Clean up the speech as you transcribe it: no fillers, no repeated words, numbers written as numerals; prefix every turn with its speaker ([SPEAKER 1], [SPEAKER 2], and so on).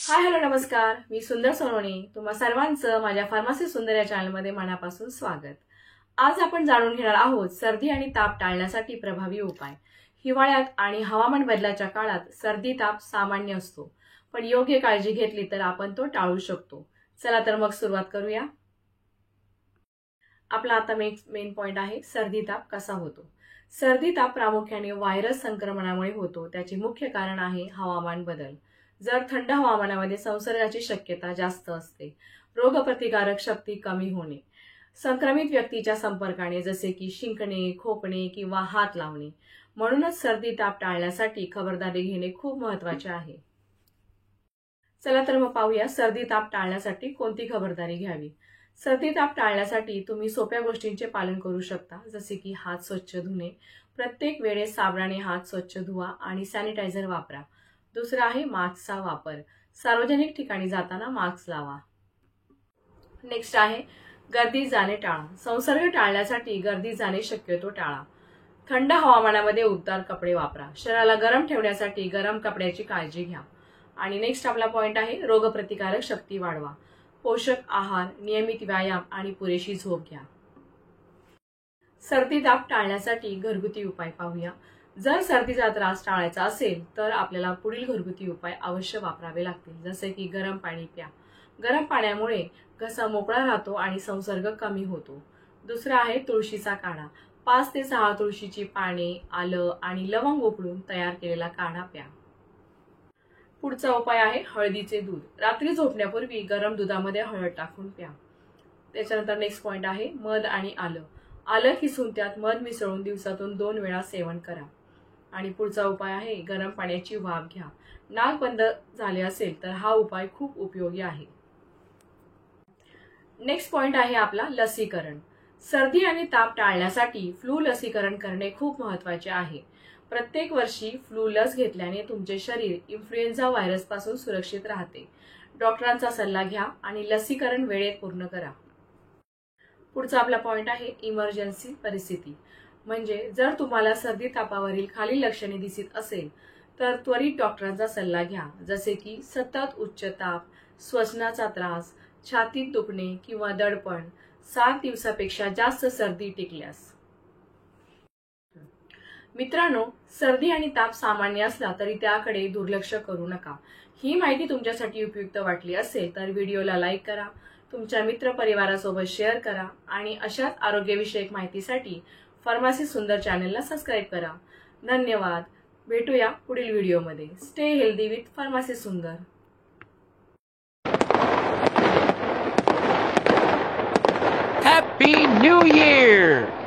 [SPEAKER 1] Hi hello नमस्कार, मी सुंदर सोनवणे. तुम्हा सर्वांचं माझ्या फार्मसी सुंदर या चॅनलमध्ये मनापासून स्वागत. आज आपण जाणून घेणार आहोत सर्दी आणि ताप टाळण्यासाठी प्रभावी उपाय. हिवाळ्यात आणि हवामान बदलाच्या काळात सर्दी ताप सामान्य असतो, पण योग्य काळजी घेतली तर आपण तो टाळू शकतो. चला तर मग सुरुवात करूया. आपला आता मेन पॉइंट आहे सर्दी ताप कसा होतो. सर्दी ताप प्रामुख्याने व्हायरस संक्रमणामुळे होतो. त्याचे मुख्य कारण आहे हवामान बदल. जर थंड हवामानामध्ये संसर्गाची शक्यता जास्त असते, रोगप्रतिकारक शक्ती कमी होणे, संक्रमित व्यक्तीच्या संपर्काने जसे की शिंकणे, खोकणे किंवा हात लावणे. म्हणूनच सर्दी ताप टाळण्यासाठी खबरदारी घेणे खूप महत्त्वाचे आहे. चला तर मग पाहूया सर्दी ताप टाळण्यासाठी कोणती खबरदारी घ्यावी. सर्दी ताप टाळण्यासाठी तुम्ही सोप्या गोष्टींचे पालन करू शकता, जसे की हात स्वच्छ धुणे, प्रत्येक वेळेस साबणाने हात स्वच्छ धुवा आणि सॅनिटायझर वापरा. दुसरा आहे मास्कचा वापर. सार्वजनिक ठिकाणी जाताना मास्क लावा. नेक्स्ट आहे गर्दीत जाणे टाळा. संसर्ग टाळण्यासाठी गर्दीत जाणे शक्यतो टाळा. थंड हवामानामध्ये उबदार कपडे वापरा. शरीराला गरम ठेवण्यासाठी गरम कपड्याची काळजी घ्या. आणि नेक्स्ट आपला पॉइंट आहे रोगप्रतिकारक शक्ती वाढवा. पोषक आहार, नियमित व्यायाम आणि पुरेशी झोप घ्या. सर्दी ताप टाळण्यासाठी घरगुती उपाय पाहूया. जर सर्दीचा त्रास टाळायचा असेल तर आपल्याला पुढील घरगुती उपाय अवश्य वापरावे लागतील, जसे की गरम पाणी प्या. गरम पाण्यामुळे घसा मोकळा राहतो आणि संसर्ग कमी होतो. दुसरा आहे तुळशीचा काढा. 5 ते 6 तुळशीची पाने, आलं आणि लवंग उकळून तयार केलेला काढा प्या. पुढचा उपाय आहे हळदीचे दूध. रात्री झोपण्यापूर्वी गरम दुधामध्ये हळद टाकून प्या. त्याच्यानंतर नेक्स्ट पॉइंट आहे मध आणि आलं. आलं किसून त्यात मध मिसळून दिवसातून 2 वेळा सेवन करा. आणि पुढचा उपाय आहे गरम पाण्याची वाफ घ्या. नाक बंद झाले असेल तर हा उपाय खूप उपयोगी आहे. नेक्स्ट पॉइंट आहे आपला लसीकरण. सर्दी आणि ताप टाळण्यासाठी फ्लू लसीकरण करणे खूप महत्त्वाचे आहे. प्रत्येक वर्षी फ्लू लस घेतल्याने तुमचे शरीर इन्फ्लुएन्झा व्हायरस पासून सुरक्षित राहते. डॉक्टरांचा सल्ला घ्या आणि लसीकरण वेळेत पूर्ण करा. पुढचा आपला पॉइंट आहे इमर्जन्सी परिस्थिती. म्हणजे जर तुम्हाला सर्दी तापावरील खालील लक्षणे दिसत असेल तर त्वरित डॉक्टरांचा सल्ला घ्या, जसे की सतत उच्च ताप, श्वसनाचा त्रास, छातीत दुखणे किंवा दडपण, 7 दिवसापेक्षा जास्त सर्दी टिकल्यास. मित्रांनो, सर्दी आणि ताप सामान्य असला तरी त्याकडे दुर्लक्ष करू नका. ही माहिती तुमच्यासाठी उपयुक्त वाटली असेल तर व्हिडिओला लाईक करा, तुमच्या मित्रपरिवारासोबत शेअर करा आणि अशाच आरोग्यविषयक माहितीसाठी फार्मसी सुंदर चॅनलला सबस्क्राईब करा. धन्यवाद. भेटूया पुढील व्हिडिओमध्ये. स्टे हेल्दी विथ फार्मसी सुंदर.
[SPEAKER 2] Happy New Year!